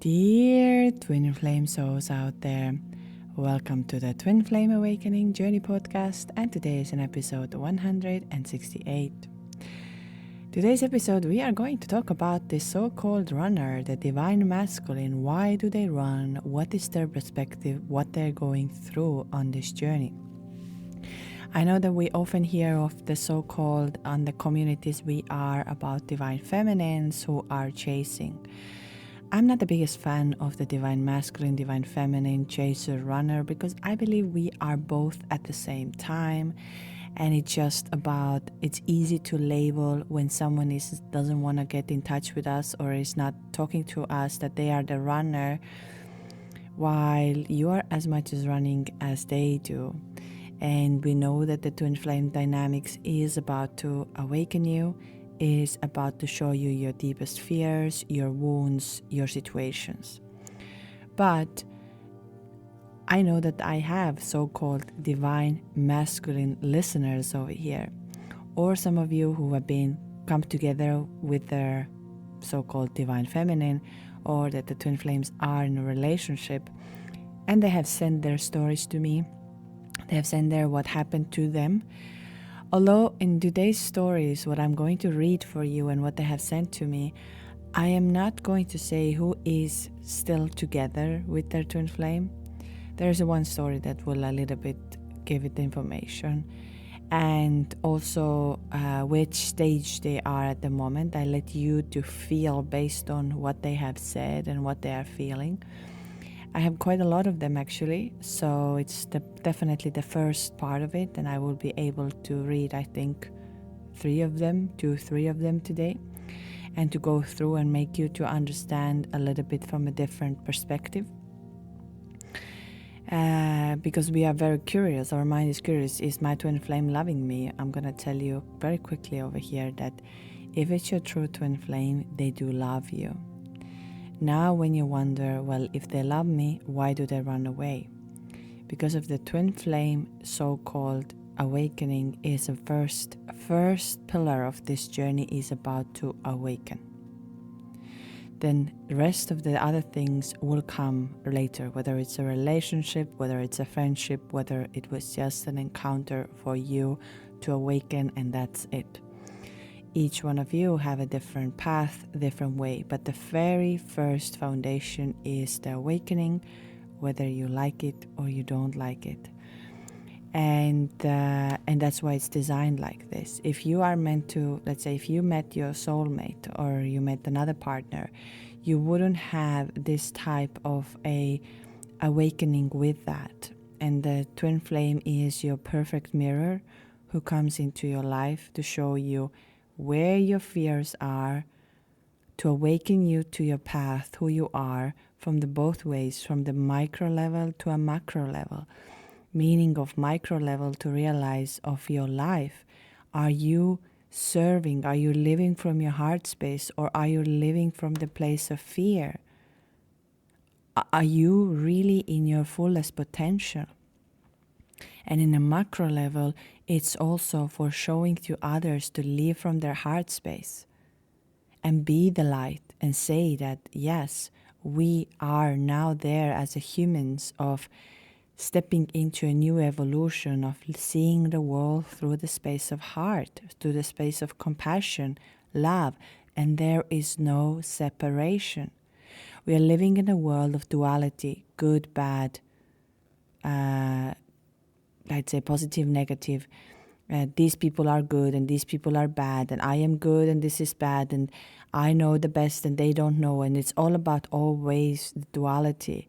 Dear twin flame souls out there, welcome to the Twin Flame Awakening Journey podcast, and today is an episode 168. Today's episode we are going to talk about the so-called runner, the divine masculine. Why do they run? What is their perspective? What they're going through on this journey? I know that we often hear of the so-called, on the communities we are, about divine feminines who are chasing. I'm not the biggest fan of the divine masculine, divine feminine, chaser, runner, because I believe we are both at the same time. And it's easy to label when someone doesn't want to get in touch with us or is not talking to us that they are the runner, while you are as much as running as they do. And we know that the twin flame dynamics is about to awaken you, is about to show you your deepest fears, your wounds, your situations. But I know that I have so-called divine masculine listeners over here, or some of you who have come together with their so-called divine feminine, or that the twin flames are in a relationship and they have sent their stories to me. They have sent there what happened to them. Although in today's stories, what I'm going to read for you and what they have sent to me, I am not going to say who is still together with their twin flame. There's one story that will a little bit give it the information, and also which stage they are at the moment. I let you to feel based on what they have said and what they are feeling. I have quite a lot of them actually, so it's definitely the first part of it, and I will be able to read, I think, 3 of them today, and to go through and make you to understand a little bit from a different perspective. Because we are very curious, our mind is curious, is my twin flame loving me? I'm going to tell you very quickly over here that if it's your true twin flame, they do love you. Now when you wonder, well, if they love me, why do they run away? Because of the twin flame so-called awakening is a first pillar of this journey is about to awaken. Then the rest of the other things will come later, whether it's a relationship, whether it's a friendship, whether it was just an encounter for you to awaken, and that's it. Each one of you have a different path, a different way, but the very first foundation is the awakening, whether you like it or you don't like it. And that's why it's designed like this. If you are meant to, let's say, if you met your soulmate or you met another partner, you wouldn't have this type of a awakening with that. And the twin flame is your perfect mirror who comes into your life to show you where your fears are, to awaken you to your path, who you are, from the both ways, from the micro level to a macro level. Meaning of micro level to realize of your life. Are you serving? Are you living from your heart space, or are you living from the place of fear? Are you really in your fullest potential? And in a macro level, it's also for showing to others to live from their heart space and be the light and say that, yes, we are now there as humans of stepping into a new evolution of seeing the world through the space of heart, through the space of compassion, love, and there is no separation. We are living in a world of duality, good, bad, I'd say positive, negative. These people are good and these people are bad, and I am good and this is bad, and I know the best and they don't know, and it's all about always the duality.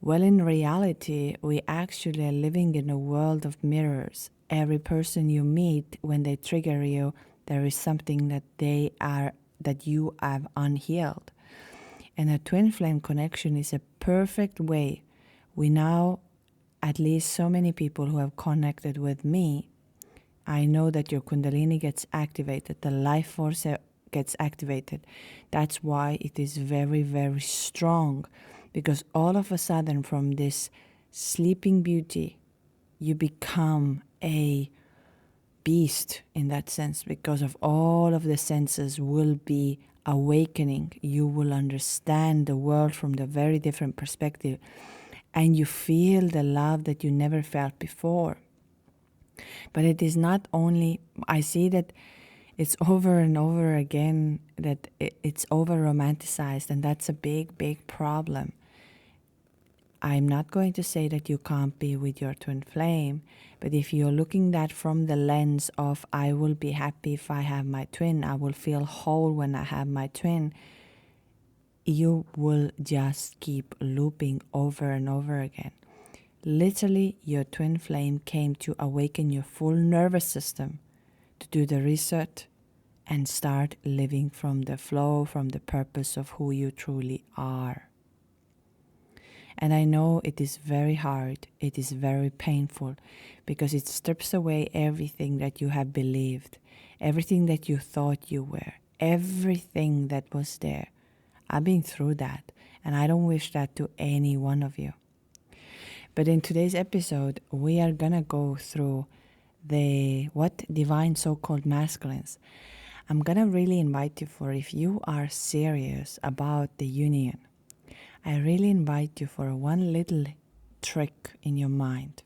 Well, in reality, we actually are living in a world of mirrors. Every person you meet, when they trigger you, there is something that you have unhealed. And a twin flame connection is a perfect way. We now, at least so many people who have connected with me, I know that your kundalini gets activated, the life force gets activated. That's why it is very, very strong. Because all of a sudden, from this sleeping beauty, you become a beast in that sense, because of all of the senses will be awakening. You will understand the world from the very different perspective, and you feel the love that you never felt before. But it is not only, I see that it's over and over again, that it's over romanticized, and that's a big, big problem. I'm not going to say that you can't be with your twin flame, but if you're looking at that from the lens of, I will be happy if I have my twin, I will feel whole when I have my twin, you will just keep looping over and over again. Literally, your twin flame came to awaken your full nervous system, to do the reset and start living from the flow, from the purpose of who you truly are. And I know it is very hard, it is very painful, because it strips away everything that you have believed, everything that you thought you were, everything that was there. I've been through that, and I don't wish that to any one of you. But in today's episode, we are gonna go through what divine so-called masculines. I'm gonna really invite you for, if you are serious about the union, I really invite you for one little trick in your mind,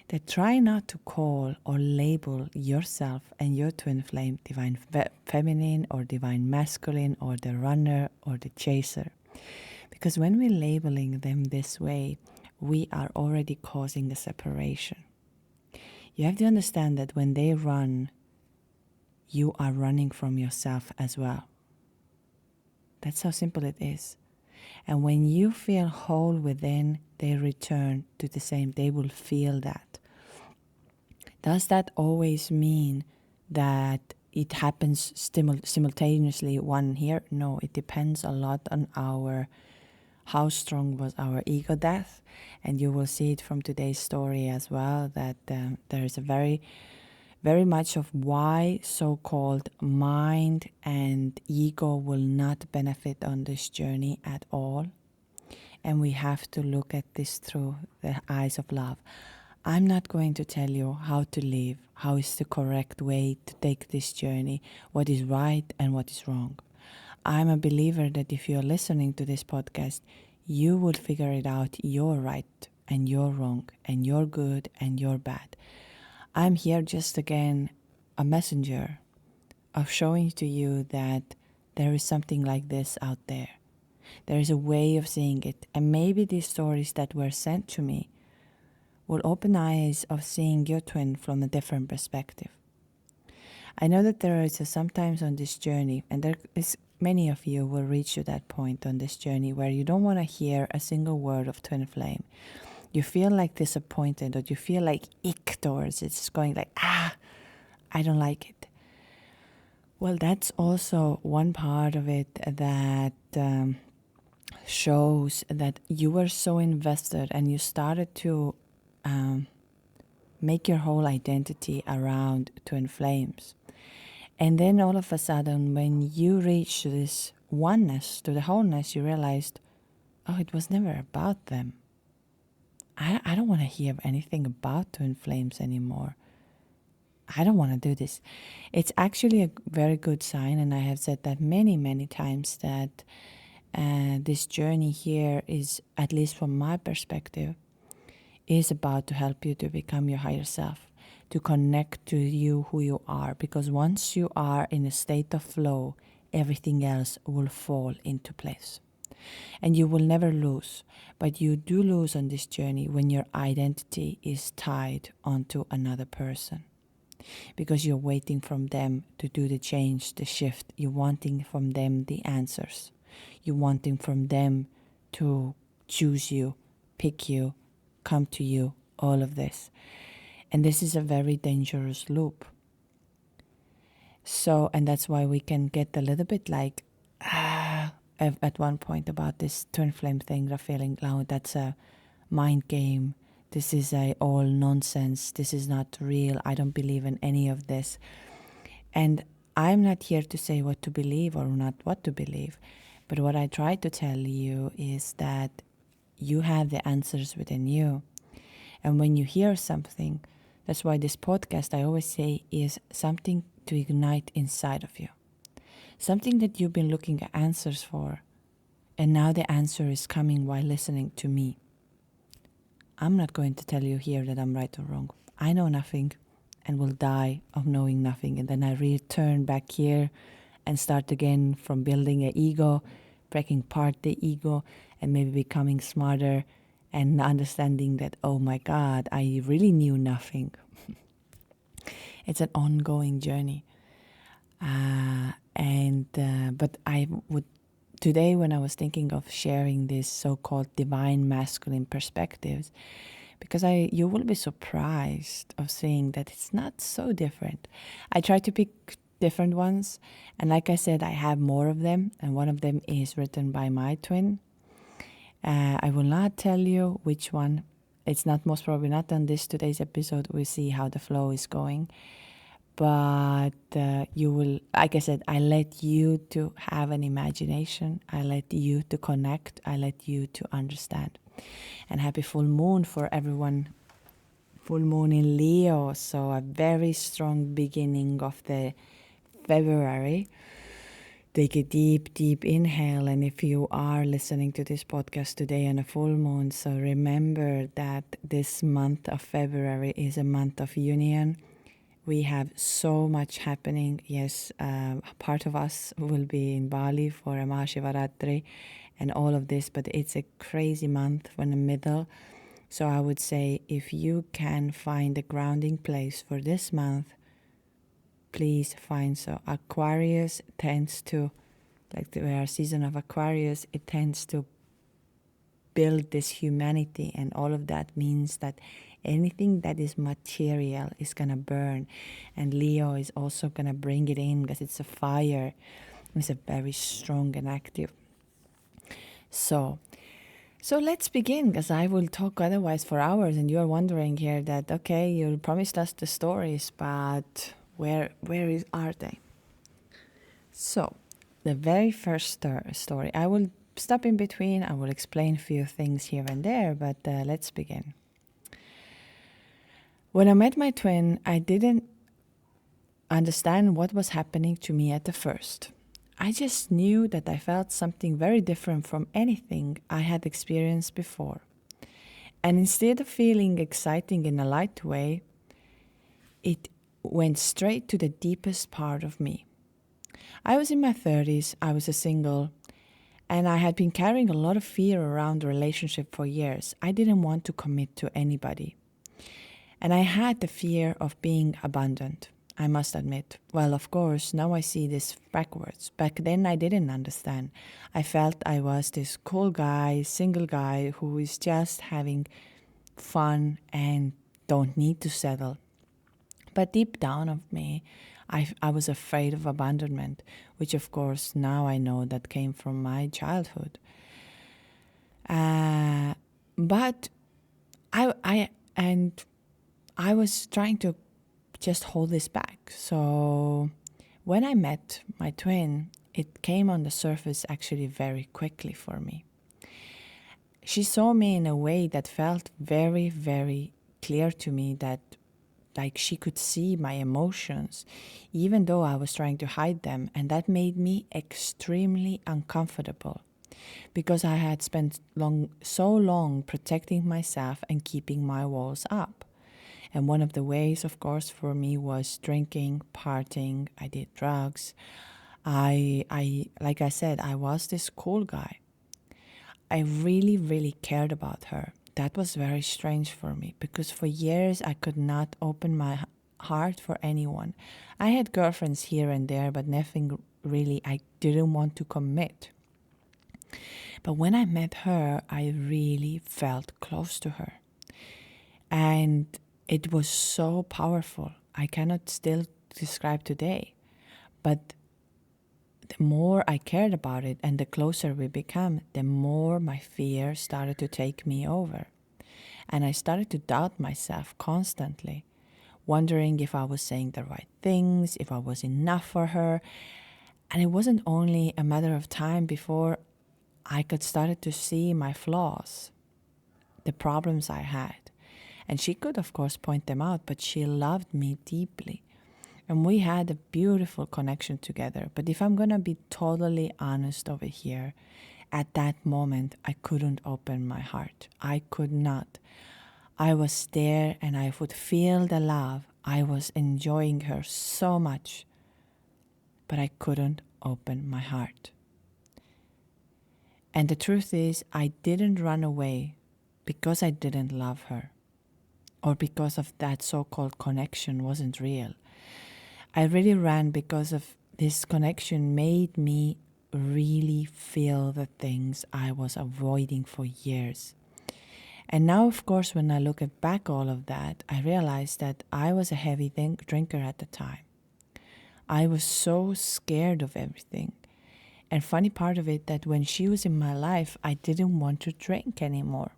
that try not to call or label yourself and your twin flame divine feminine or divine masculine or the runner or the chaser. Because when we're labeling them this way, we are already causing a separation. You have to understand that when they run, you are running from yourself as well. That's how simple it is. And when you feel whole within, they return to the same. They will feel that. Does that always mean that it happens simultaneously one here? No, it depends a lot on how strong was our ego death. And you will see it from today's story as well, that there is a very, very much of why so-called mind and ego will not benefit on this journey at all. And we have to look at this through the eyes of love. I'm not going to tell you how to live, how is the correct way to take this journey, what is right and what is wrong. I'm a believer that if you're listening to this podcast, you will figure it out, you're right and you're wrong and you're good and you're bad. I'm here just again, a messenger of showing to you that there is something like this out there. There is a way of seeing it. And maybe these stories that were sent to me will open eyes of seeing your twin from a different perspective. I know that there is sometimes on this journey, and there is many of you will reach to that point on this journey where you don't want to hear a single word of twin flame. You feel like disappointed, or you feel like ick towards it. It's going like, I don't like it. Well, that's also one part of it that shows that you were so invested and you started to make your whole identity around twin flames. And then all of a sudden, when you reach this oneness, to the wholeness, you realized, it was never about them. I don't want to hear anything about twin flames anymore. I don't want to do this. It's actually a very good sign, and I have said that many, many times, that this journey here is, at least from my perspective, is about to help you to become your higher self, to connect to you, who you are. Because once you are in a state of flow, everything else will fall into place. And you will never lose, but you do lose on this journey when your identity is tied onto another person. Because you're waiting from them to do the change, the shift. You're wanting from them the answers. You're wanting from them to choose you, pick you, come to you, all of this. And this is a very dangerous loop. So, and that's why we can get a little bit like, at one point about this twin flame thing, the feeling, that's a mind game. This is all nonsense. This is not real. I don't believe in any of this. And I'm not here to say what to believe or not what to believe. But what I try to tell you is that you have the answers within you. And when you hear something, that's why this podcast, I always say, is something to ignite inside of you. something that you've been looking at answers for, and now the answer is coming while listening to me. I'm not going to tell you here that I'm right or wrong. I know nothing and will die of knowing nothing. And then I return back here and start again from building an ego, breaking apart the ego, and maybe becoming smarter and understanding that, oh my God, I really knew nothing. It's an ongoing journey. But I would today, when I was thinking of sharing this so-called divine masculine perspectives, because you will be surprised of seeing that it's not so different. I try to pick different ones, and like I said, I have more of them, and one of them is written by my twin. I will not tell you which one. It's not most probably not on today's episode. We'll see how the flow is going. But you will, like I said, I let you to have an imagination. I let you to connect. I let you to understand. And happy full moon for everyone. Full moon in Leo, so a very strong beginning of the February. Take a deep, deep inhale. And if you are listening to this podcast today on a full moon, so remember that this month of February is a month of union. We have so much happening. Yes, part of us will be in Bali for a Mahashivaratri and all of this, but it's a crazy month in the middle. So I would say if you can find a grounding place for this month, please find. So Aquarius tends to, like we are season of Aquarius, it tends to build this humanity, and all of that means that anything that is material is going to burn, and Leo is also going to bring it in because it's a fire. It's a very strong and active. So let's begin, because I will talk otherwise for hours, and you're wondering here that, okay, you promised us the stories, but where are they? So the very first story, I will stop in between. I will explain a few things here and there, but let's begin. When I met my twin, I didn't understand what was happening to me at the first. I just knew that I felt something very different from anything I had experienced before. And instead of feeling exciting in a light way, it went straight to the deepest part of me. I was in my 30s, I was a single, and I had been carrying a lot of fear around the relationship for years. I didn't want to commit to anybody. And I had the fear of being abandoned, I must admit. Well, of course, now I see this backwards. Back then I didn't understand. I felt I was this cool guy, single guy, who is just having fun and don't need to settle. But deep down of me, I was afraid of abandonment, which of course now I know that came from my childhood. But I was trying to just hold this back. So when I met my twin, it came on the surface actually very quickly for me. She saw me in a way that felt very, very clear to me, that like she could see my emotions, even though I was trying to hide them. And that made me extremely uncomfortable, because I had spent so long protecting myself and keeping my walls up. And one of the ways, of course, for me was drinking, partying. I did drugs. Like I said, I was this cool guy. I really, really cared about her. That was very strange for me, because for years I could not open my heart for anyone. I had girlfriends here and there, but nothing really. I didn't want to commit. But when I met her, I really felt close to her. And it was so powerful. I cannot still describe today. But the more I cared about it and the closer we became, the more my fear started to take me over. And I started to doubt myself constantly, wondering if I was saying the right things, if I was enough for her. And it wasn't only a matter of time before I could start to see my flaws, the problems I had. And she could, of course, point them out, but she loved me deeply. And we had a beautiful connection together. But if I'm going to be totally honest over here, at that moment, I couldn't open my heart. I could not. I was there and I would feel the love. I was enjoying her so much. But I couldn't open my heart. And the truth is, I didn't run away because I didn't love her, or because of that so-called connection wasn't real. I really ran because of this connection made me really feel the things I was avoiding for years. And now, of course, when I look at back all of that, I realized that I was a heavy drinker at the time. I was so scared of everything. And funny part of it, that when she was in my life, I didn't want to drink anymore.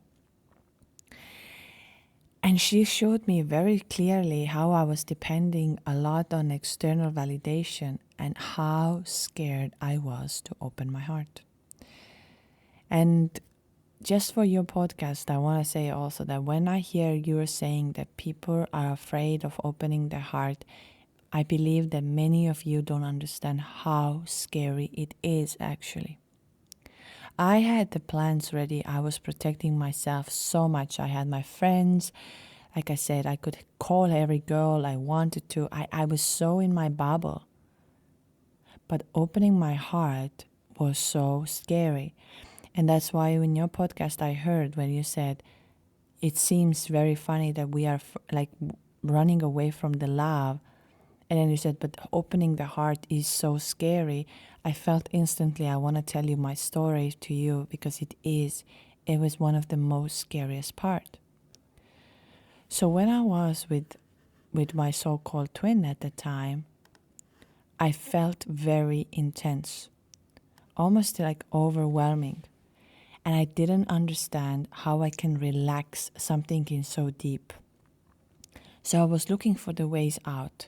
And she showed me very clearly how I was depending a lot on external validation and how scared I was to open my heart. And just for your podcast, I want to say also that when I hear you saying that people are afraid of opening their heart, I believe that many of you don't understand how scary it is actually. I had the plans ready. I was protecting myself so much. I had my friends. Like I said, I could call every girl I wanted to. I was so in my bubble. But opening my heart was so scary. And that's why in your podcast I heard when you said, it seems very funny that we are running away from the love. And then you said, but opening the heart is so scary. I felt instantly I want to tell you my story to you because it was one of the most scariest part. So when I was with my so-called twin at the time, I felt very intense, almost like overwhelming. And I didn't understand how I can relax something in so deep. So I was looking for the ways out.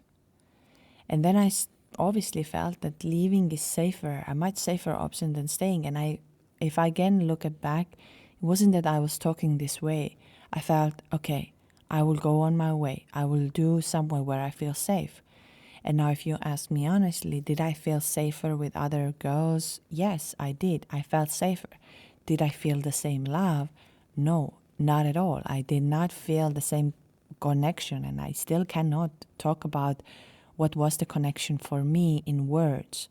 And then I obviously felt that leaving is safer, a much safer option than staying. And if I again look back, it wasn't that I was talking this way. I felt, okay, I will go on my way. I will do somewhere where I feel safe. And now if you ask me honestly, did I feel safer with other girls? Yes, I did. I felt safer. Did I feel the same love? No, not at all. I did not feel the same connection, and I still cannot talk about what was the connection for me in words.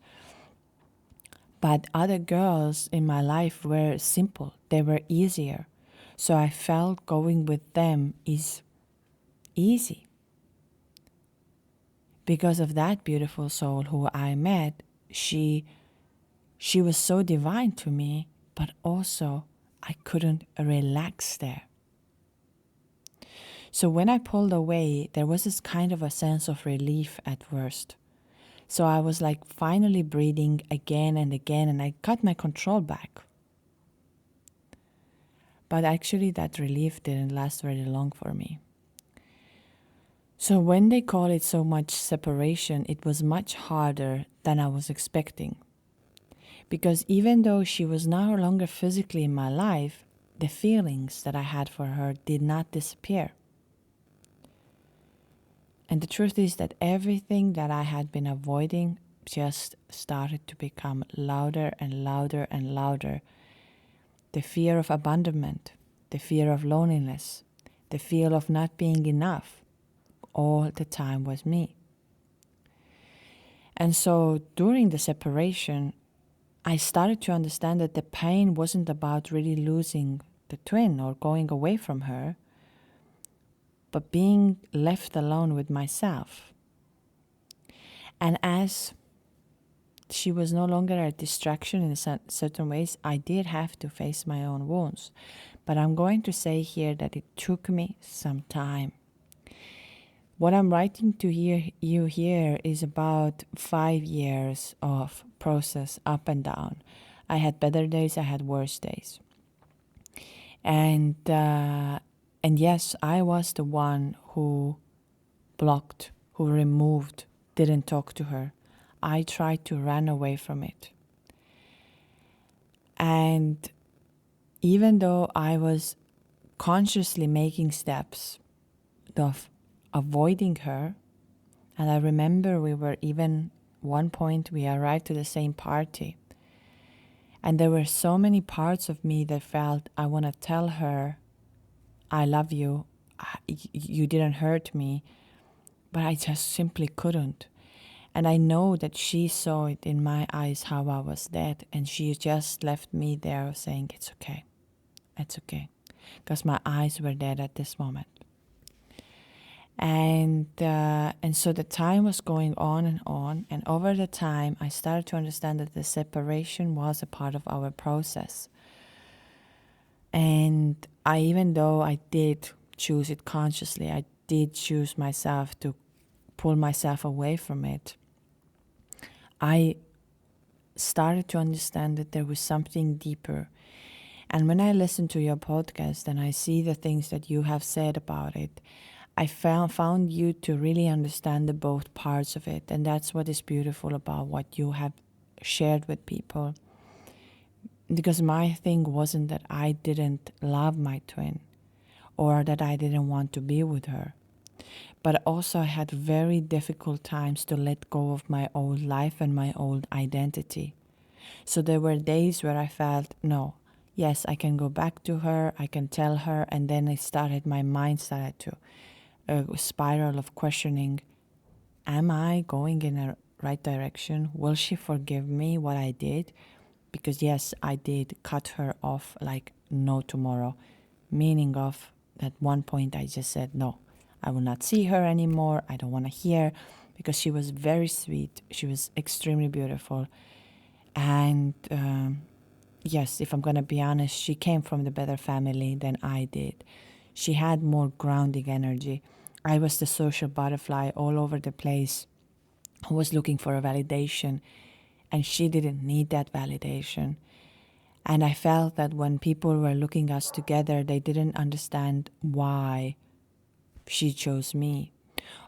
But other girls in my life were simple. They were easier. So I felt going with them is easy. Because of that beautiful soul who I met, she was so divine to me, but also I couldn't relax there. So when I pulled away, there was this kind of a sense of relief at first. So I was like finally breathing again and again, and I got my control back. But actually that relief didn't last very long for me. So when they call it so much separation, it was much harder than I was expecting. Because even though she was no longer physically in my life, the feelings that I had for her did not disappear. And the truth is that everything that I had been avoiding just started to become louder and louder and louder. The fear of abandonment, the fear of loneliness, the fear of not being enough, all the time was me. And so during the separation, I started to understand that the pain wasn't about really losing the twin or going away from her, but being left alone with myself. And as she was no longer a distraction in certain ways, I did have to face my own wounds. But I'm going to say here that it took me some time. What I'm writing to you here is about 5 years of process up and down. I had better days, I had worse days. And yes, I was the one who blocked, who removed, didn't talk to her. I tried to run away from it. And even though I was consciously making steps of avoiding her, And I remember we were even one point we arrived to the same party. And there were so many parts of me that felt I want to tell her, I love you, you didn't hurt me, but I just simply couldn't. And I know that she saw it in my eyes how I was dead, and she just left me there saying, it's okay, because my eyes were dead at this moment. And so the time was going on, and over the time I started to understand that the separation was a part of our process. And even though I did choose it consciously, I did choose myself to pull myself away from it, I started to understand that there was something deeper. And when I listen to your podcast and I see the things that you have said about it, I found you to really understand the both parts of it. And that's what is beautiful about what you have shared with people. Because my thing wasn't that I didn't love my twin or that I didn't want to be with her. But also I had very difficult times to let go of my old life and my old identity. So there were days where I felt, no, yes, I can go back to her, I can tell her, and then my mind started to a spiral of questioning, am I going in the right direction? Will she forgive me what I did? Because yes, I did cut her off like no tomorrow, meaning of at one point I just said, no, I will not see her anymore. I don't want to hear, because she was very sweet. She was extremely beautiful. And yes, if I'm going to be honest, she came from the better family than I did. She had more grounding energy. I was the social butterfly all over the place who was looking for a validation, and she didn't need that validation. And I felt that when people were looking us together, they didn't understand why she chose me.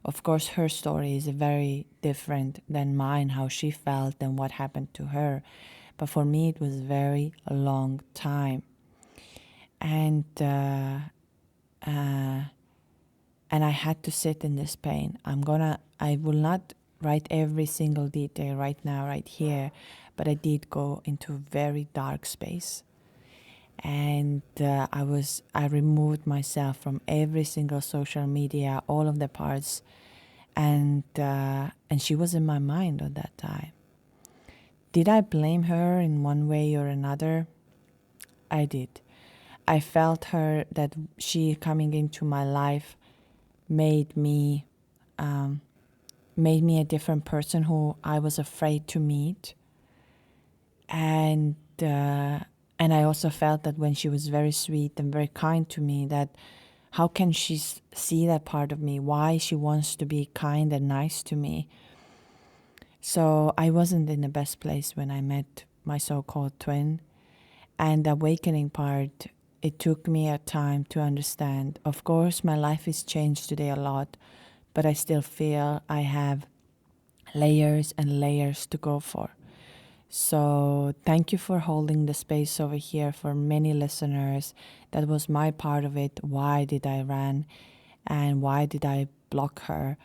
Of course, her story is very different than mine, how she felt and what happened to her. But for me, it was a very long time. And I had to sit in this pain. I will not write every single detail right now, right here, but I did go into a very dark space. And I removed myself from every single social media, all of the parts, and she was in my mind at that time. Did I blame her in one way or another? I did. I felt her that she coming into my life made me a different person who I was afraid to meet. And I also felt that when she was very sweet and very kind to me, that how can she see that part of me? Why she wants to be kind and nice to me? So I wasn't in the best place when I met my so-called twin. And the awakening part, it took me a time to understand. Of course, my life has changed today a lot, but I still feel I have layers and layers to go for. So thank you for holding the space over here for many listeners. That was my part of it. Why did I run? And why did I block her?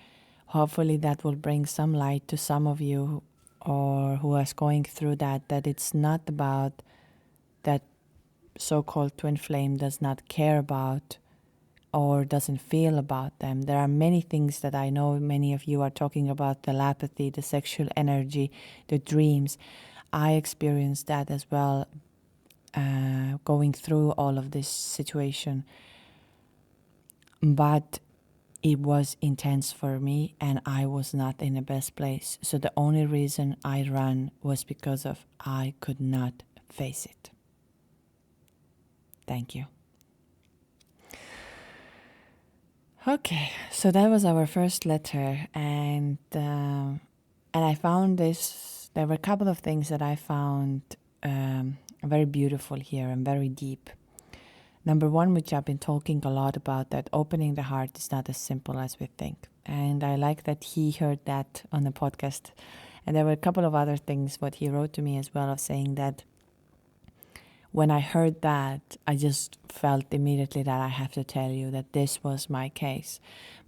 Hopefully that will bring some light to some of you or who is going through that it's not about that so-called twin flame does not care about or doesn't feel about them. There are many things that I know many of you are talking about, telepathy, the sexual energy, the dreams. I experienced that as well, going through all of this situation. But it was intense for me and I was not in the best place. So the only reason I ran was because of I could not face it. Thank you. Okay, so that was our first letter, and I found this. There were a couple of things that I found very beautiful here and very deep. Number one, which I've been talking a lot about, that opening the heart is not as simple as we think, and I like that he heard that on the podcast. And there were a couple of other things what he wrote to me as well, of saying that when I heard that, I just felt immediately that I have to tell you that this was my case.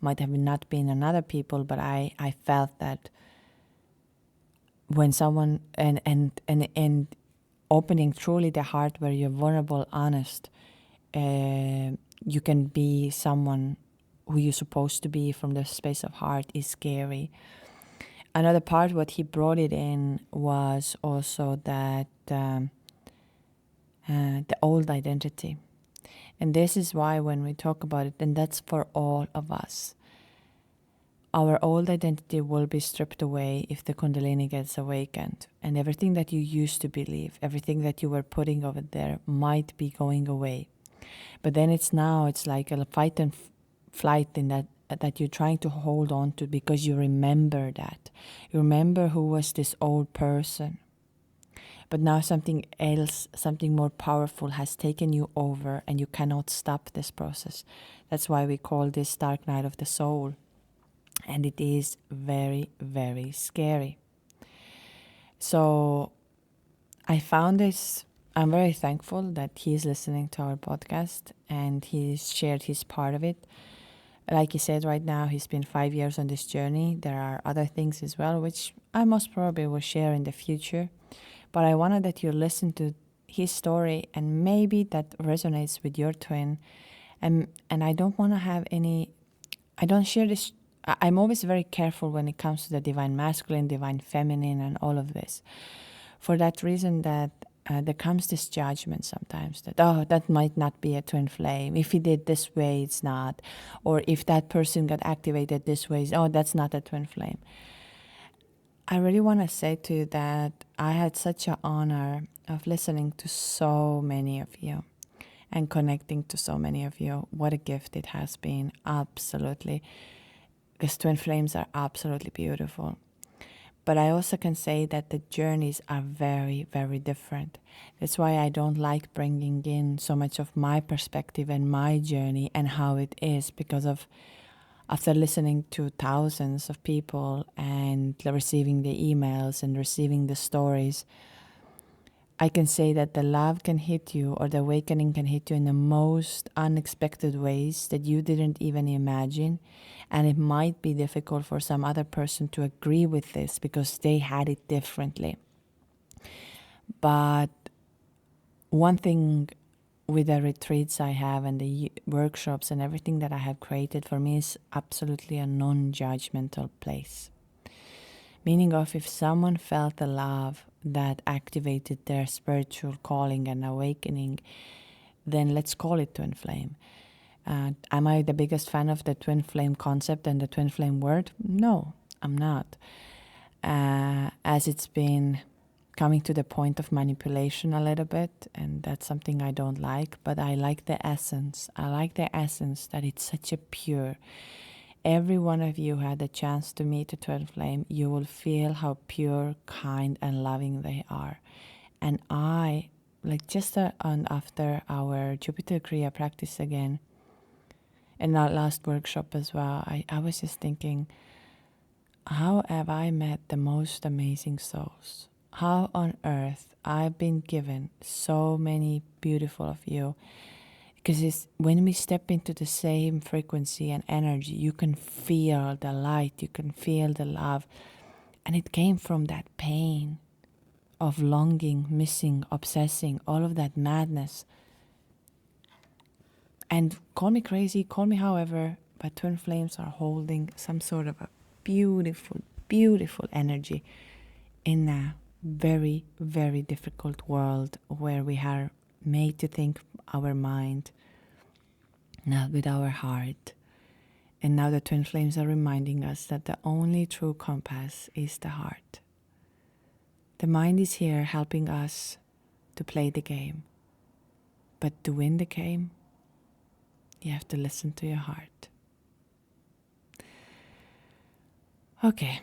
Might have not been another people, but I felt that when someone and opening truly the heart where you're vulnerable, honest, you can be someone who you're supposed to be from the space of heart is scary. Another part, what he brought it in was also that the old identity. And this is why when we talk about it, and that's for all of us, our old identity will be stripped away if the Kundalini gets awakened. And everything that you used to believe, everything that you were putting over there might be going away. But then it's like a fight and flight in that you're trying to hold on to because you remember that. You remember who was this old person. But now something else, something more powerful has taken you over and you cannot stop this process. That's why we call this dark night of the soul. And it is very, very scary. So I found this, I'm very thankful that he's listening to our podcast and he's shared his part of it. Like he said right now, he's been 5 years on this journey. There are other things as well, which I most probably will share in the future. But I wanted that you listen to his story and maybe that resonates with your twin. And I don't want to have I don't share this. I'm always very careful when it comes to the divine masculine, divine feminine, and all of this. For that reason that there comes this judgment sometimes that, oh, that might not be a twin flame. If he did this way, it's not. Or if that person got activated this way, oh, that's not a twin flame. I really want to say to you that I had such an honor of listening to so many of you and connecting to so many of you. What a gift it has been, absolutely. Because twin flames are absolutely beautiful. But I also can say that the journeys are very, very different. That's why I don't like bringing in so much of my perspective and my journey and how it is, because of after listening to thousands of people and receiving the emails and receiving the stories, I can say that the love can hit you, or the awakening can hit you in the most unexpected ways that you didn't even imagine. And it might be difficult for some other person to agree with this because they had it differently. But one thing with the retreats I have and the workshops and everything that I have created for me is absolutely a non-judgmental place. Meaning of if someone felt the love that activated their spiritual calling and awakening, then let's call it twin flame. Am I the biggest fan of the twin flame concept and the twin flame word? No, I'm not. As it's been coming to the point of manipulation a little bit, and that's something I don't like, but I like the essence. I like the essence that it's such a pure. Every one of you had the chance to meet a twin flame. You will feel how pure, kind, and loving they are. And I, like just after our Jupiter Kriya practice again, in our last workshop as well, I was just thinking, how have I met the most amazing souls? How on earth I've been given so many beautiful of you. Because it's when we step into the same frequency and energy, you can feel the light, you can feel the love. And it came from that pain of longing, missing, obsessing, all of that madness. And call me crazy, call me however, but twin flames are holding some sort of a beautiful, beautiful energy in a very, very difficult world where we are made to think our mind, not with our heart. And now the twin flames are reminding us that the only true compass is the heart. The mind is here helping us to play the game. But to win the game, you have to listen to your heart. Okay,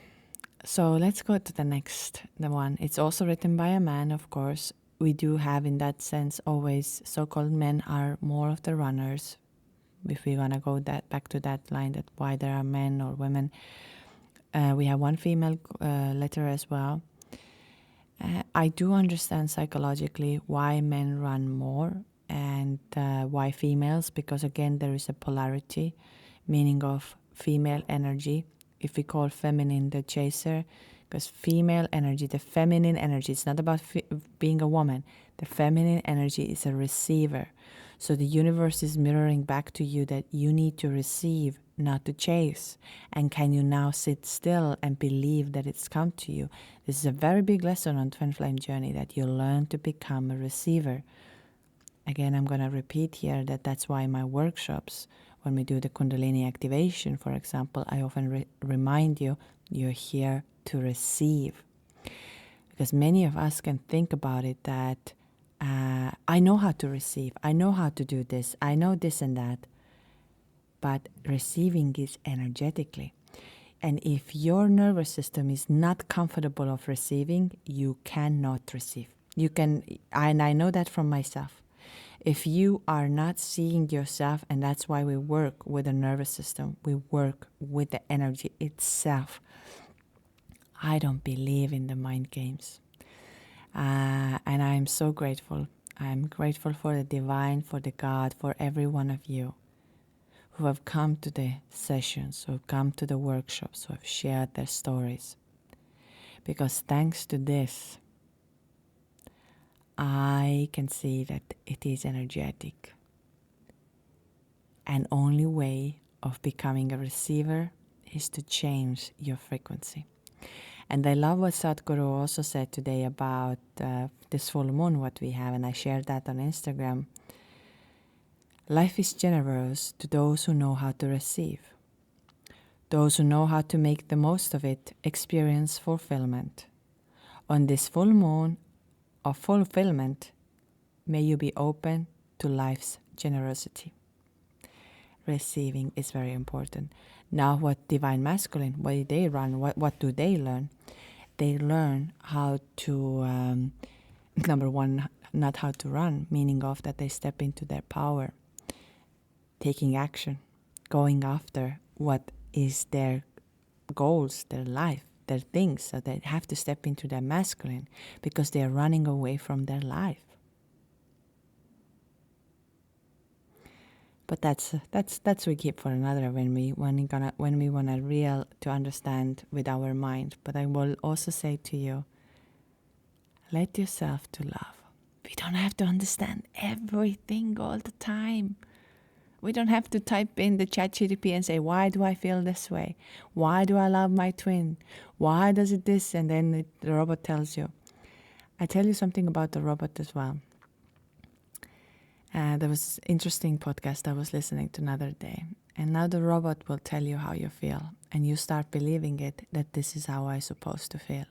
so let's go to the one. It's also written by a man, of course. We do have, in that sense, always so-called men are more of the runners. If we want to go back to that line, that why there are men or women. We have one female letter as well. I do understand psychologically why men run more and why females, because again, there is a polarity, meaning of female energy. If we call feminine the chaser, because female energy, the feminine energy, it's not about being a woman. The feminine energy is a receiver. So the universe is mirroring back to you that you need to receive, not to chase. And can you now sit still and believe that it's come to you? This is a very big lesson on Twin Flame Journey, that you learn to become a receiver. Again, I'm going to repeat here that that's why in my workshops, when we do the Kundalini activation, for example, I often remind you, you're here to receive. Because many of us can think about it that I know how to receive, I know how to do this, I know this and that. But receiving is energetically. And if your nervous system is not comfortable of receiving, you cannot receive. You can, and I know that from myself. If you are not seeing yourself, and that's why we work with the nervous system, we work with the energy itself. I don't believe in the mind games. And I'm so grateful. I'm grateful for the divine, for the God, for every one of you who have come to the sessions, who have come to the workshops, who have shared their stories. Because thanks to this, I can see that it is energetic. And only way of becoming a receiver is to change your frequency. And I love what Sadhguru also said today about this full moon, what we have, and I shared that on Instagram. Life is generous to those who know how to receive. Those who know how to make the most of it experience fulfillment. On this full moon of fulfillment, may you be open to life's generosity. Receiving is very important. Now, what Divine Masculine, why they run, what do they learn? They learn how to, number one, not how to run, meaning of that they step into their power, taking action, going after what is their goals, their life, their things. So they have to step into their masculine because they are running away from their life. But that's we keep for another when we want to real to understand with our mind. But I will also say to you, let yourself to love. We don't have to understand everything all the time. We don't have to type in the ChatGPT and say, why do I feel this way? Why do I love my twin? Why does it this? And then the robot tells you. I tell you something about the robot as well. There was an interesting podcast I was listening to another day. And now the robot will tell you how you feel. And you start believing it, that this is how I'm supposed to feel.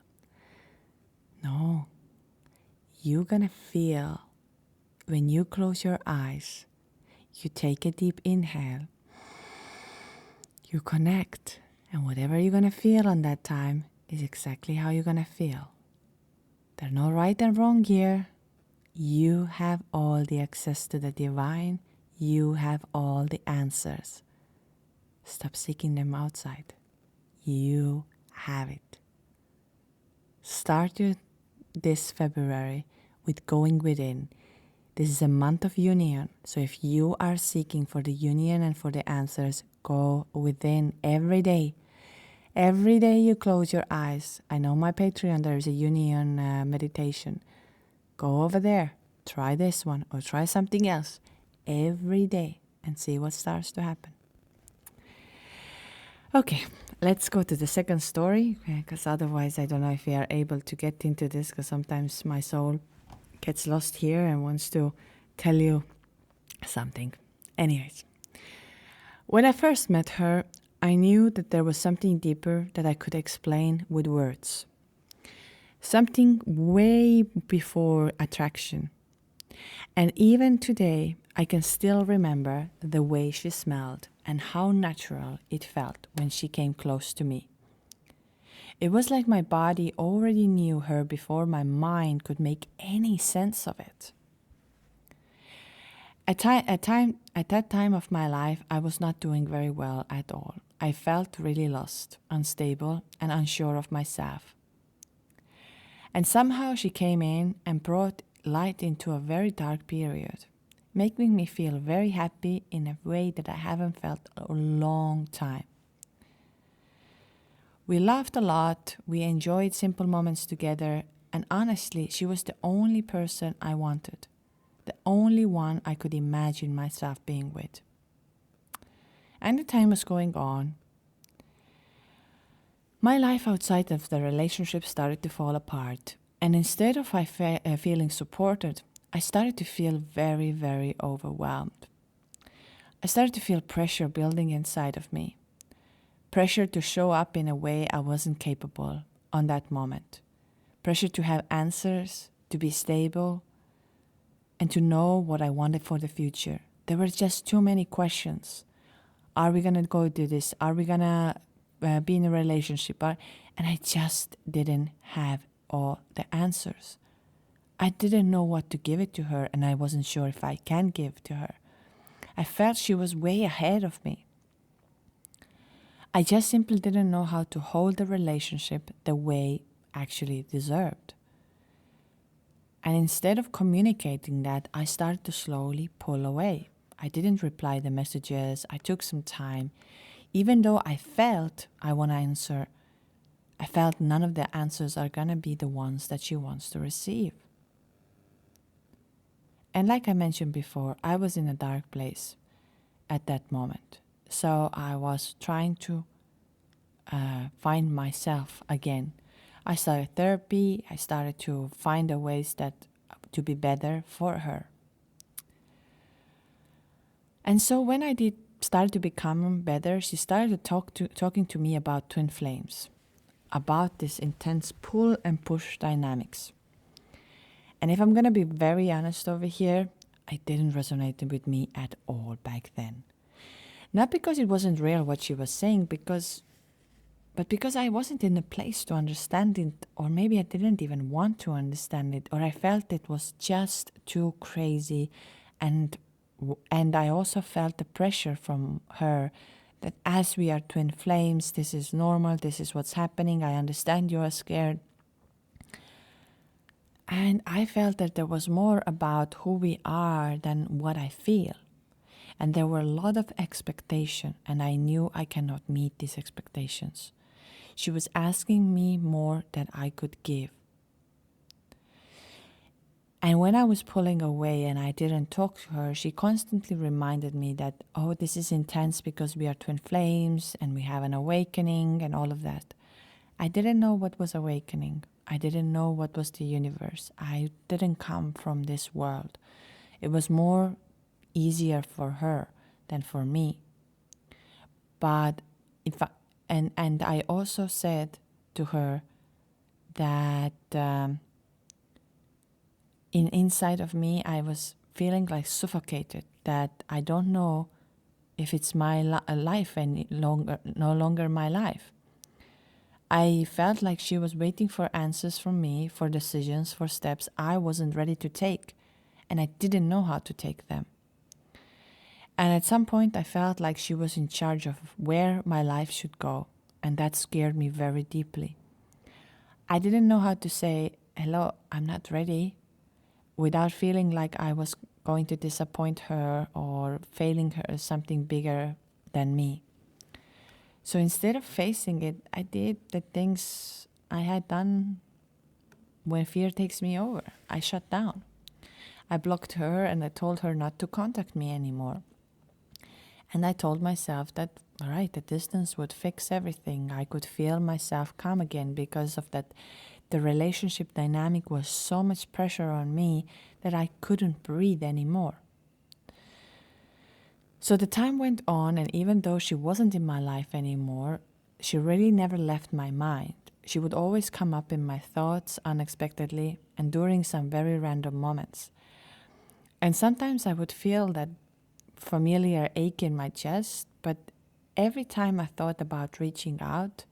No. You're going to feel when you close your eyes. You take a deep inhale. You connect. And whatever you're going to feel on that time is exactly how you're going to feel. There's no right and wrong here. You have all the access to the divine. You have all the answers. Stop seeking them outside. You have it. Start this February with going within. This is a month of union. So if you are seeking for the union and for the answers, go within every day. Every day you close your eyes. I know my Patreon, there is a union meditation. Go over there, try this one or try something else every day and see what starts to happen. Okay, let's go to the second story, because otherwise I don't know if we are able to get into this, because sometimes my soul gets lost here and wants to tell you something. Anyways, when I first met her, I knew that there was something deeper that I could explain with words. Something way before attraction. And even today, I can still remember the way she smelled and how natural it felt when she came close to me. It was like my body already knew her before my mind could make any sense of it. At that time of my life, I was not doing very well at all. I felt really lost, unstable, and unsure of myself. And somehow she came in and brought light into a very dark period, making me feel very happy in a way that I haven't felt a long time. We laughed a lot, we enjoyed simple moments together, and honestly, she was the only person I wanted, the only one I could imagine myself being with. And the time was going on. My life outside of the relationship started to fall apart, and instead of feeling supported, I started to feel very, very overwhelmed. I started to feel pressure building inside of me. Pressure to show up in a way I wasn't capable on that moment. Pressure to have answers, to be stable, and to know what I wanted for the future. There were just too many questions. Are we going to go do this? Are we going to be in a relationship? And I just didn't have all the answers. I didn't know what to give it to her, and I wasn't sure if I can give to her. I felt she was way ahead of me. I just simply didn't know how to hold the relationship the way actually deserved. And instead of communicating that, I started to slowly pull away. I didn't reply the messages. I took some time. Even though I felt I want to answer, I felt none of the answers are going to be the ones that she wants to receive. And like I mentioned before, I was in a dark place at that moment. So I was trying to find myself again. I started therapy. I started to find the ways to be better for her. And so when I did start to become better, she started talking to me about twin flames, about this intense pull and push dynamics. And if I'm going to be very honest over here, it didn't resonate with me at all back then. Not because it wasn't real what she was saying, but because I wasn't in a place to understand it, or maybe I didn't even want to understand it, or I felt it was just too crazy. And I also felt the pressure from her that as we are twin flames, this is normal, this is what's happening, I understand you are scared. And I felt that there was more about who we are than what I feel. And there were a lot of expectation, and I knew I cannot meet these expectations. She was asking me more than I could give. And when I was pulling away and I didn't talk to her, she constantly reminded me that, oh, this is intense because we are twin flames and we have an awakening and all of that. I didn't know what was awakening. I didn't know what was the universe. I didn't come from this world. It was more easier for her than for me. But and I also said to her that inside of me I was feeling like suffocated, that I don't know if it's my life any longer, no longer my life. I felt like she was waiting for answers from me, for decisions, for steps I wasn't ready to take, and I didn't know how to take them. And at some point I felt like she was in charge of where my life should go, and that scared me very deeply. I didn't know how to say, hello, I'm not ready, without feeling like I was going to disappoint her or failing her something bigger than me. So instead of facing it, I did the things I had done when fear takes me over. I shut down. I blocked her and I told her not to contact me anymore. And I told myself that, all right, the distance would fix everything. I could feel myself calm again because of that. The relationship dynamic was so much pressure on me that I couldn't breathe anymore. So the time went on, and even though she wasn't in my life anymore, she really never left my mind. She would always come up in my thoughts unexpectedly and during some very random moments. And sometimes I would feel that familiar ache in my chest, but every time I thought about reaching out,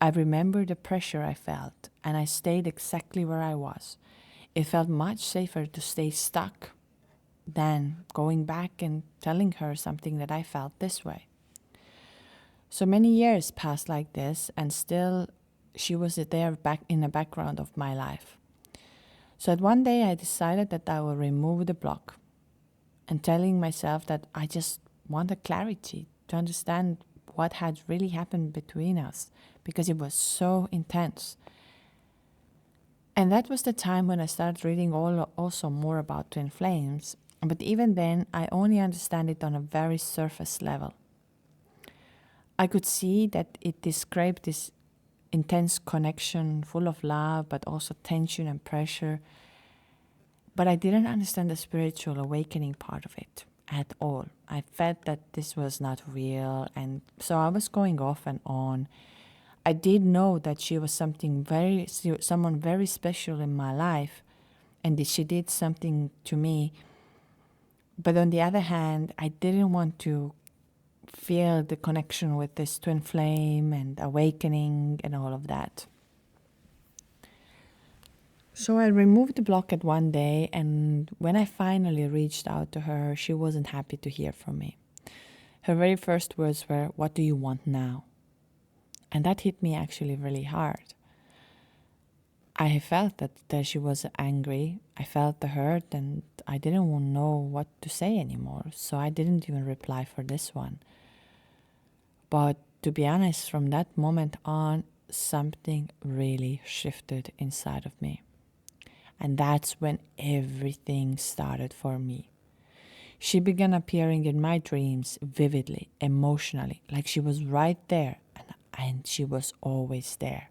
I remembered the pressure I felt, and I stayed exactly where I was. It felt much safer to stay stuck than going back and telling her something that I felt this way. So many years passed like this, and still she was there back in the background of my life. So at one day I decided that I will remove the block, and telling myself that I just wanted clarity to understand what had really happened between us, because it was so intense. And that was the time when I started reading also more about twin flames. But even then, I only understand it on a very surface level. I could see that it described this intense connection, full of love, but also tension and pressure. But I didn't understand the spiritual awakening part of it at all. I felt that this was not real, and so I was going off and on. I did know that she was someone very special in my life, and that she did something to me. But on the other hand, I didn't want to feel the connection with this twin flame and awakening and all of that. So I removed the block one day, and when I finally reached out to her, she wasn't happy to hear from me. Her very first words were, "What do you want now?" And that hit me actually really hard. I felt that she was angry. I felt the hurt, and I didn't know what to say anymore. So I didn't even reply for this one. But to be honest, from that moment on, something really shifted inside of me. And that's when everything started for me. She began appearing in my dreams vividly, emotionally, like she was right there, and she was always there.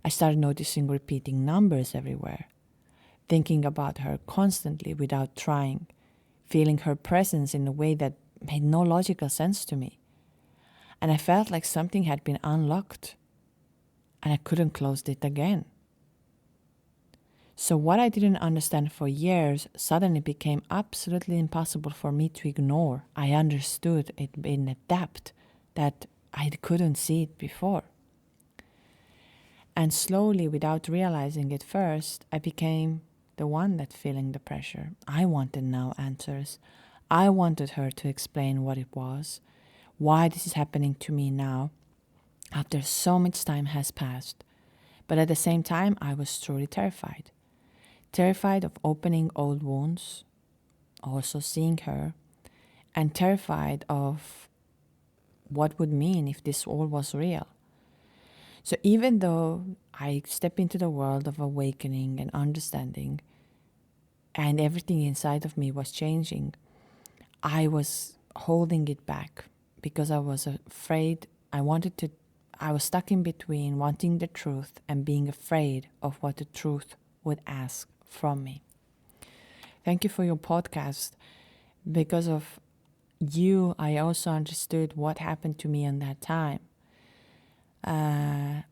I started noticing repeating numbers everywhere, thinking about her constantly without trying, feeling her presence in a way that made no logical sense to me. And I felt like something had been unlocked, and I couldn't close it again. So what I didn't understand for years suddenly became absolutely impossible for me to ignore. I understood it in a depth that I couldn't see it before. And slowly, without realizing it first, I became the one that feeling the pressure. I wanted now answers. I wanted her to explain what it was, why this is happening to me now, after so much time has passed. But at the same time, I was truly terrified. Terrified of opening old wounds, also seeing her, and terrified of what would mean if this all was real. So even though I step into the world of awakening and understanding, and everything inside of me was changing, I was holding it back because I was afraid. I was stuck in between wanting the truth and being afraid of what the truth would ask from me. Thank you for your podcast. Because of you, I also understood what happened to me in that time.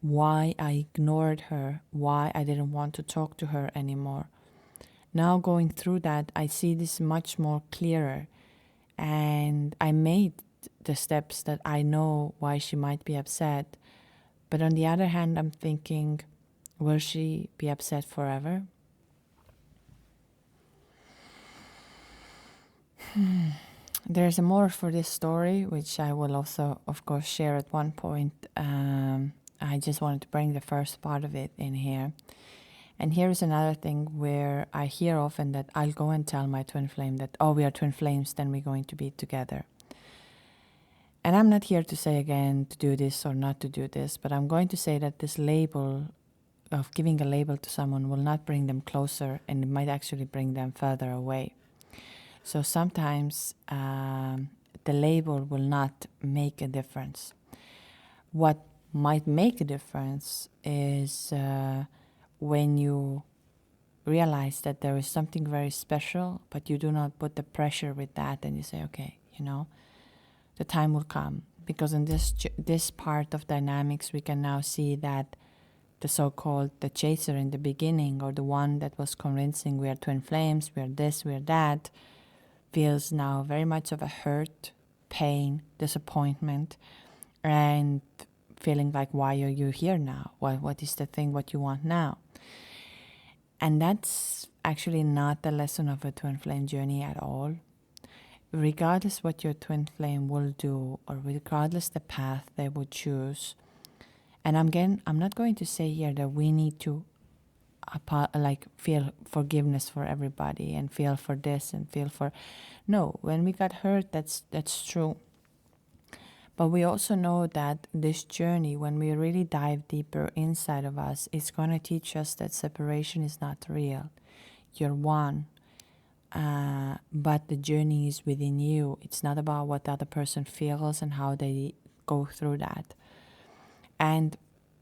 Why I ignored her, why I didn't want to talk to her anymore. Now going through that, I see this much more clearer, and I made the steps that I know why she might be upset. But on the other hand, I'm thinking, will she be upset forever? There's more for this story, which I will also, of course, share at one point. I just wanted to bring the first part of it in here. And here's another thing where I hear often that I'll go and tell my twin flame that, oh, we are twin flames, then we're going to be together. And I'm not here to say again to do this or not to do this, but I'm going to say that this label of giving a label to someone will not bring them closer, and it might actually bring them further away. So sometimes the label will not make a difference. What might make a difference is when you realize that there is something very special, but you do not put the pressure with that, and you say, okay, the time will come. Because in this part of dynamics, we can now see that the so-called the chaser in the beginning, or the one that was convincing we are twin flames, we are this, we are that, feels now very much of a hurt, pain, disappointment, and feeling like, why are you here now? What is the thing, what you want now? And that's actually not the lesson of a twin flame journey at all. Regardless what your twin flame will do, or regardless the path they would choose, And again, I'm not going to say here that we need to feel forgiveness for everybody and feel for this and feel for... No, when we got hurt, that's true. But we also know that this journey, when we really dive deeper inside of us, it's going to teach us that separation is not real. You're one, but the journey is within you. It's not about what the other person feels and how they go through that. And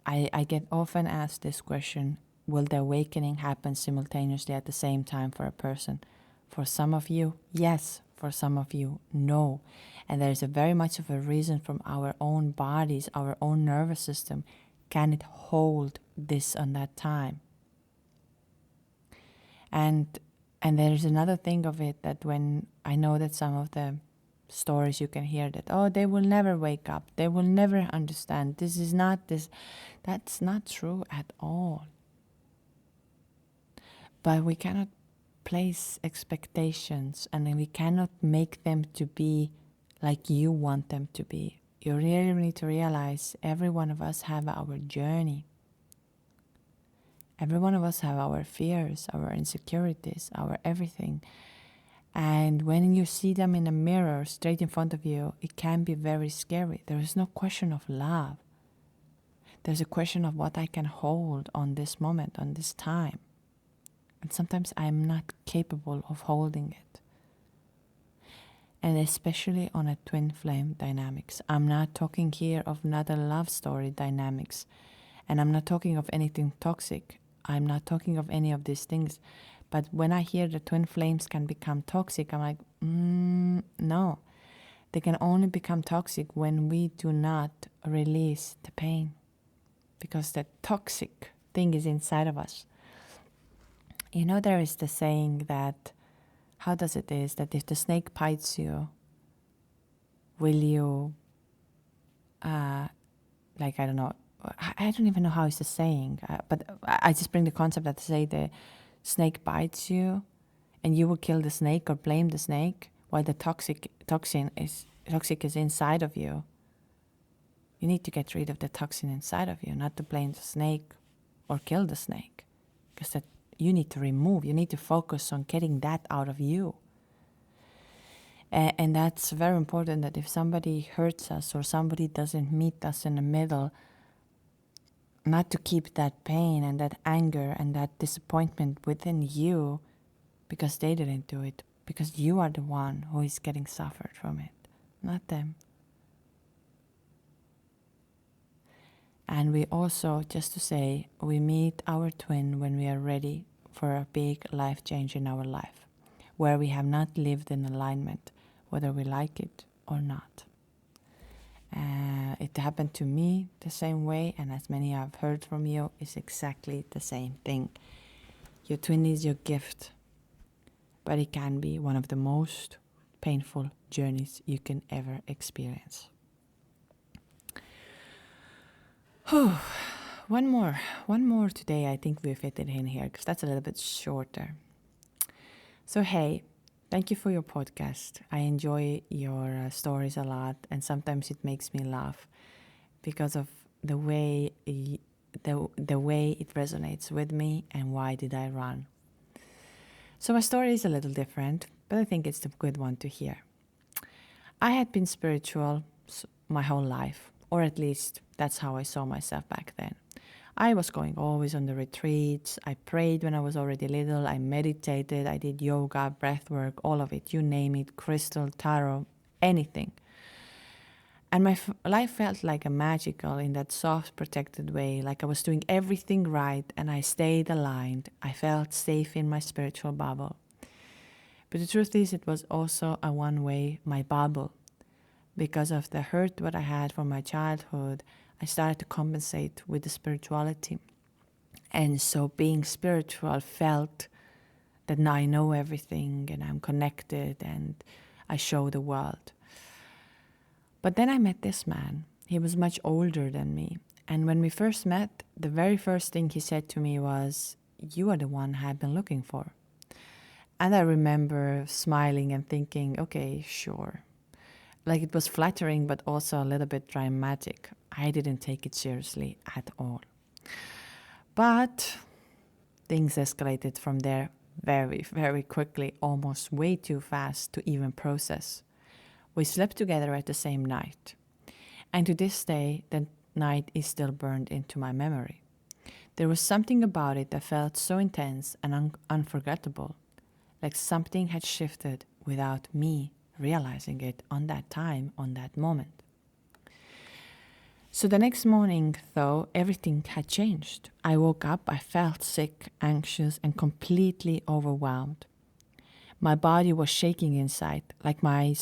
I get often asked this question: will the awakening happen simultaneously at the same time for a person? For some of you, yes. For some of you, no. And there's a very much of a reason from our own bodies, our own nervous system. Can it hold this on that time? And there's another thing of it, that when I know that some of the stories you can hear that, oh, they will never wake up, they will never understand, this is not this. That's not true at all. But we cannot place expectations, and then we cannot make them to be like you want them to be. You really need to realize every one of us have our journey. Every one of us have our fears, our insecurities, our everything. And when you see them in a mirror straight in front of you, it can be very scary. There is no question of love. There's a question of what I can hold on this moment, on this time. And sometimes I'm not capable of holding it. And especially on a twin flame dynamics. I'm not talking here of another love story dynamics. And I'm not talking of anything toxic. I'm not talking of any of these things. But when I hear the twin flames can become toxic, I'm like, no. They can only become toxic when we do not release the pain. Because the toxic thing is inside of us. You know, there is the saying that, how does it is, that if the snake bites you, will you, I don't know, I don't even know how it's the saying, but I just bring the concept that say the snake bites you and you will kill the snake or blame the snake while the toxic is inside of you. You need to get rid of the toxin inside of you, not to blame the snake or kill the snake, because that you need to remove. You need to focus on getting that out of you. And that's very important, that if somebody hurts us or somebody doesn't meet us in the middle, not to keep that pain and that anger and that disappointment within you because they didn't do it, because you are the one who is getting suffered from it, not them. And we also, just to say, we meet our twin when we are ready for a big life change in our life, where we have not lived in alignment, whether we like it or not. It happened to me the same way, and as many I've heard from you, is exactly the same thing. Your twin is your gift, but it can be one of the most painful journeys you can ever experience. One more today. I think we fit it in here because that's a little bit shorter. So hey, thank you for your podcast. I enjoy your stories a lot, and sometimes it makes me laugh because of the way the way it resonates with me and why did I run. So my story is a little different, but I think it's a good one to hear. I had been spiritual my whole life, or at least that's how I saw myself back then. I was going always on the retreats. I prayed when I was already little. I meditated. I did yoga, breath work, all of it. You name it, crystal, tarot, anything. And my life felt like a magical in that soft, protected way, like I was doing everything right and I stayed aligned. I felt safe in my spiritual bubble. But the truth is, it was also a one-way, my bubble. Because of the hurt what I had from my childhood, I started to compensate with the spirituality. And so being spiritual felt that now I know everything and I'm connected and I show the world. But then I met this man. He was much older than me. And when we first met, the very first thing he said to me was, "You are the one I've been looking for." And I remember smiling and thinking, okay, sure. Like it was flattering, but also a little bit dramatic. I didn't take it seriously at all. But things escalated from there very, very quickly, almost way too fast to even process. We slept together at the same night. And to this day, that night is still burned into my memory. There was something about it that felt so intense and unforgettable, like something had shifted without me realizing it on that time, on that moment. So the next morning, though, everything had changed. I woke up, I felt sick, anxious, and completely overwhelmed. My body was shaking inside, like my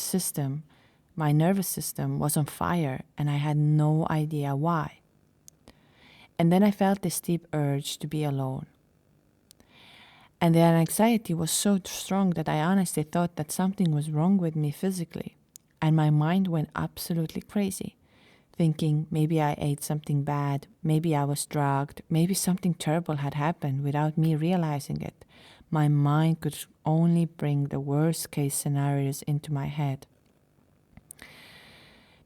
nervous system was on fire, and I had no idea why. And then I felt this deep urge to be alone. And the anxiety was so strong that I honestly thought that something was wrong with me physically. And my mind went absolutely crazy, thinking maybe I ate something bad, maybe I was drugged, maybe something terrible had happened without me realizing it. My mind could only bring the worst case scenarios into my head.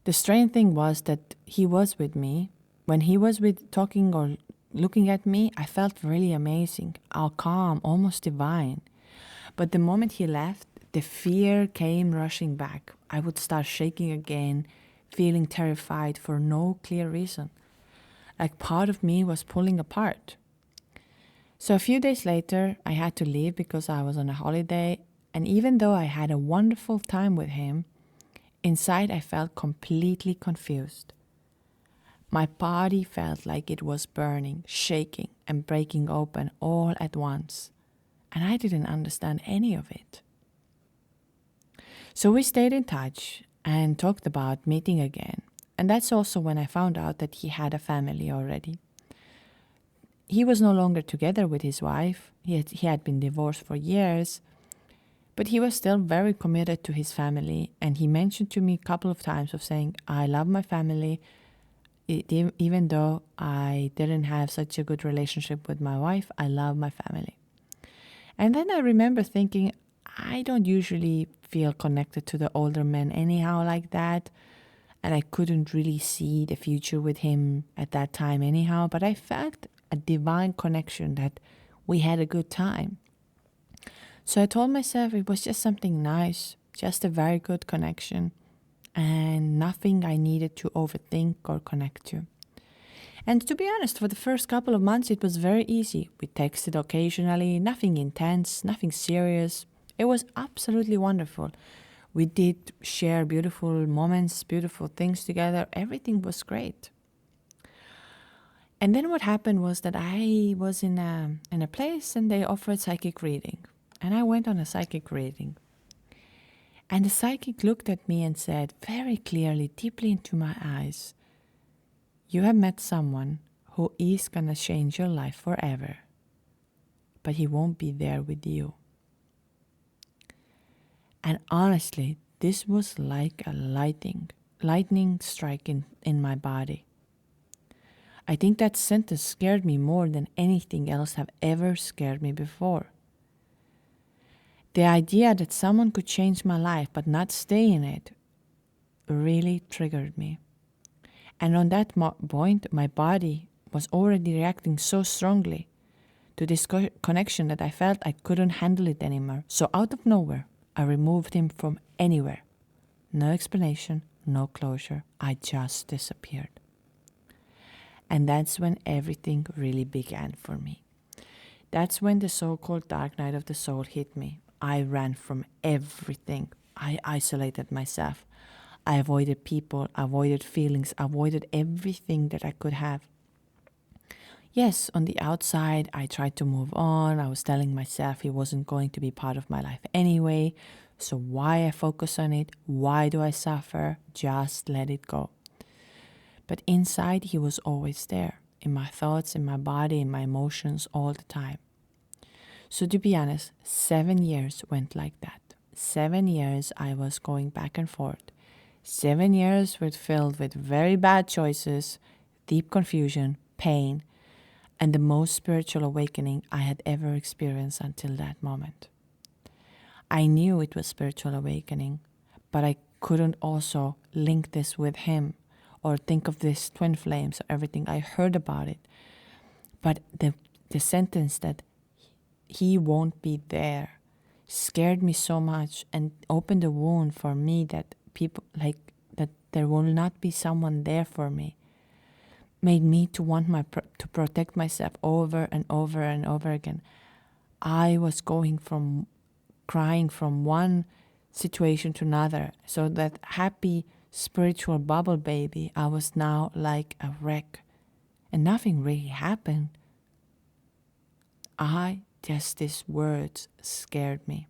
The strange thing was that he was with me. When he was talking or looking at me, I felt really amazing, all calm, almost divine. But the moment he left, the fear came rushing back. I would start shaking again, feeling terrified for no clear reason. Like part of me was pulling apart. So a few days later, I had to leave because I was on a holiday. And even though I had a wonderful time with him, inside I felt completely confused. My body felt like it was burning, shaking, and breaking open all at once. And I didn't understand any of it. So we stayed in touch and talked about meeting again. And that's also when I found out that he had a family already. He was no longer together with his wife. He had been divorced for years. But he was still very committed to his family. And he mentioned to me a couple of times of saying, I love my family. Even though I didn't have such a good relationship with my wife, I love my family. And then I remember thinking, I don't usually feel connected to the older men anyhow like that. And I couldn't really see the future with him at that time anyhow. But I felt a divine connection that we had a good time. So I told myself it was just something nice, just a very good connection. And nothing I needed to overthink or connect to. And to be honest, for the first couple of months, it was very easy. We texted occasionally, nothing intense, nothing serious. It was absolutely wonderful. We did share beautiful moments, beautiful things together. Everything was great. And then what happened was that I was in a place and they offered psychic reading. And I went on a psychic reading. And the psychic looked at me and said very clearly, deeply into my eyes, you have met someone who is going to change your life forever, but he won't be there with you. And honestly, this was like a lightning strike in my body. I think that sentence scared me more than anything else have ever scared me before. The idea that someone could change my life but not stay in it really triggered me. And on that point, my body was already reacting so strongly to this connection that I felt I couldn't handle it anymore. So out of nowhere, I removed him from anywhere. No explanation, no closure. I just disappeared. And that's when everything really began for me. That's when the so-called dark night of the soul hit me. I ran from everything. I isolated myself. I avoided people, avoided feelings, avoided everything that I could have. Yes, on the outside, I tried to move on. I was telling myself he wasn't going to be part of my life anyway. So why I focus on it? Why do I suffer? Just let it go. But inside, he was always there. In my thoughts, in my body, in my emotions, all the time. So to be honest, 7 years went like that. 7 years I was going back and forth. 7 years were filled with very bad choices, deep confusion, pain, and the most spiritual awakening I had ever experienced until that moment. I knew it was spiritual awakening, but I couldn't also link this with him or think of this twin flames or everything. I heard about it. But the sentence that he won't be there scared me so much and opened a wound for me that people that there will not be someone there for me. Made me to want to protect myself over and over and over again. I was going from crying from one situation to another. So that happy spiritual bubble baby, I was now like a wreck. And nothing really happened. These words scared me.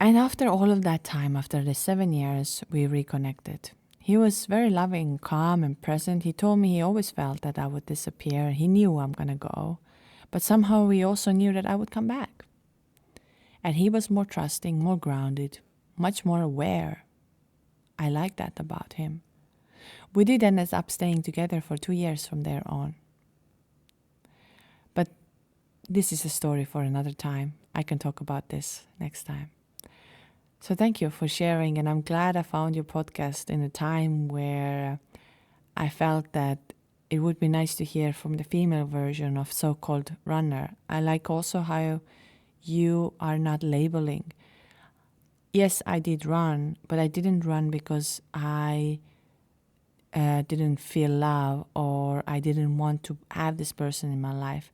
And after all of that time, after the 7 years, we reconnected. He was very loving, calm, and present. He told me he always felt that I would disappear. He knew I'm going to go. But somehow he also knew that I would come back. And he was more trusting, more grounded, much more aware. I like that about him. We did end up staying together for 2 years from there on. But this is a story for another time. I can talk about this next time. So thank you for sharing, and I'm glad I found your podcast in a time where I felt that it would be nice to hear from the female version of so-called runner. I like also how you are not labeling. Yes, I did run, but I didn't run because I didn't feel love or I didn't want to have this person in my life.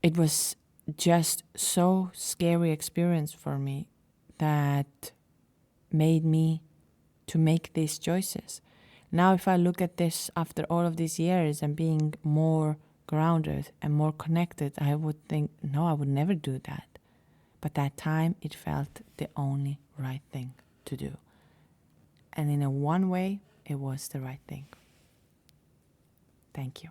It was just so scary experience for me that made me to make these choices. Now if I look at this after all of these years and being more grounded and more connected, I would think, no, I would never do that. But that time it felt the only right thing to do. And in a one way, it was the right thing. Thank you.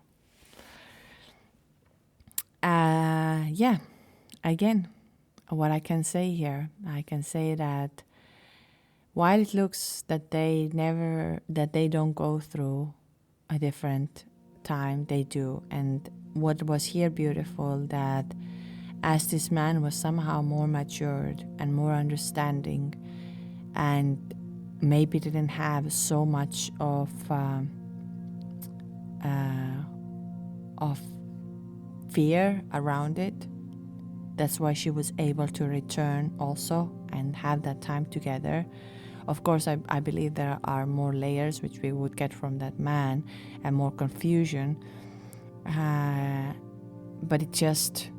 Again, what I can say here, I can say that while it looks that they don't go through a different time, they do. And what was here beautiful, that as this man was somehow more matured and more understanding, and maybe didn't have so much of fear around it. That's why she was able to return also and have that time together. Of course, I believe there are more layers which we would get from that man and more confusion. But it just...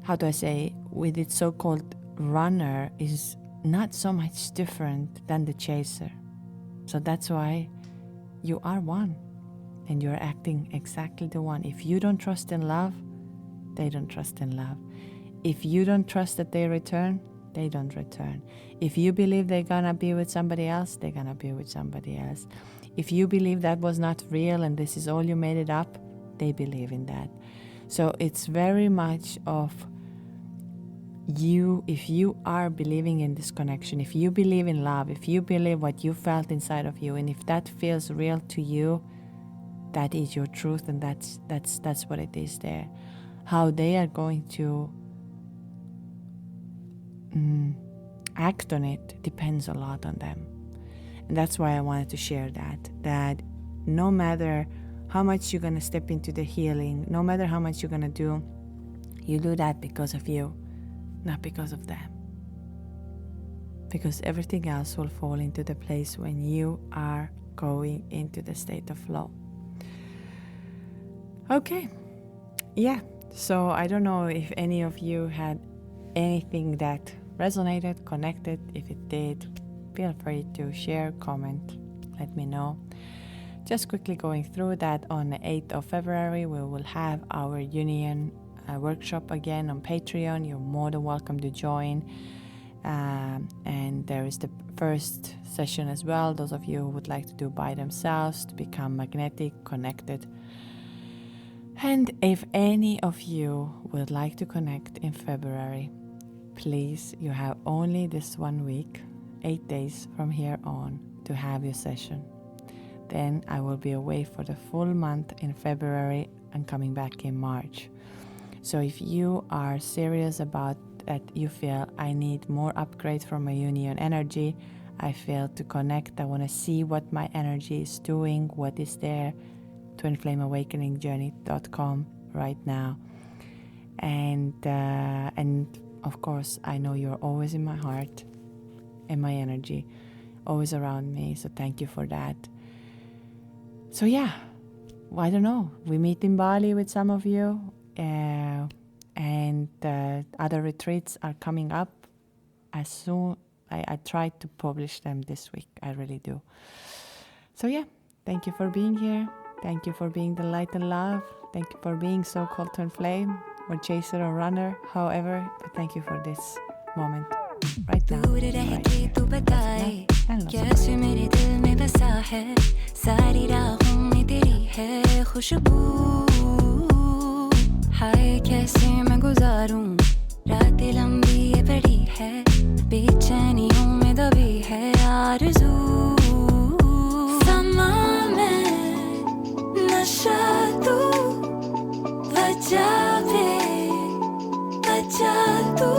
how do I say? With its so-called runner is not so much different than the chaser. So that's why you are one. And you're acting exactly the one. If you don't trust in love, they don't trust in love. If you don't trust that they return, they don't return. If you believe they're gonna be with somebody else, they're gonna be with somebody else. If you believe that was not real and this is all you made it up, they believe in that. So it's very much of you. If you are believing in this connection, if you believe in love, if you believe what you felt inside of you, and if that feels real to you, that is your truth, and that's what it is there. How they are going to act on it depends a lot on them. And that's why I wanted to share that no matter how much you're going to step into the healing, no matter how much you're going to do, you do that because of you, not because of them. Because everything else will fall into the place when you are going into the state of flow. Okay. Yeah. So I don't know if any of you had anything that resonated, connected. If it did, feel free to share, comment, let me know. Just quickly going through that, on the 8th of February, we will have our union workshop again on Patreon. You're more than welcome to join. And there is the first session as well. Those of you who would like to do by themselves to become magnetic, connected. And if any of you would like to connect in February, please, you have only this 1 week, 8 days from here on to have your session. Then I will be away for the full month in February and coming back in March. So if you are serious about that, you feel I need more upgrade from my union energy, I feel to connect, I want to see what my energy is doing, what is there, twinflameawakeningjourney.com right now. And of course, I know you're always in my heart and my energy, always around me. So thank you for that. So yeah, I don't know. We meet in Bali with some of you, and other retreats are coming up as soon. I try to publish them this week. I really do. So yeah, thank you for being here. Thank you for being the light and love. Thank you for being so-called twin flame or chaser or runner, however. But thank you for this moment right now. कैसे मेरे दिल में बसा है सारी राहों में तेरी है खुशबू हाय कैसे मैं गुजारूं रातें लंबी ये बड़ी है बेचैनियों में दबी है आरज़ू समा में नशा तू बचा तू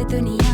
दुनिया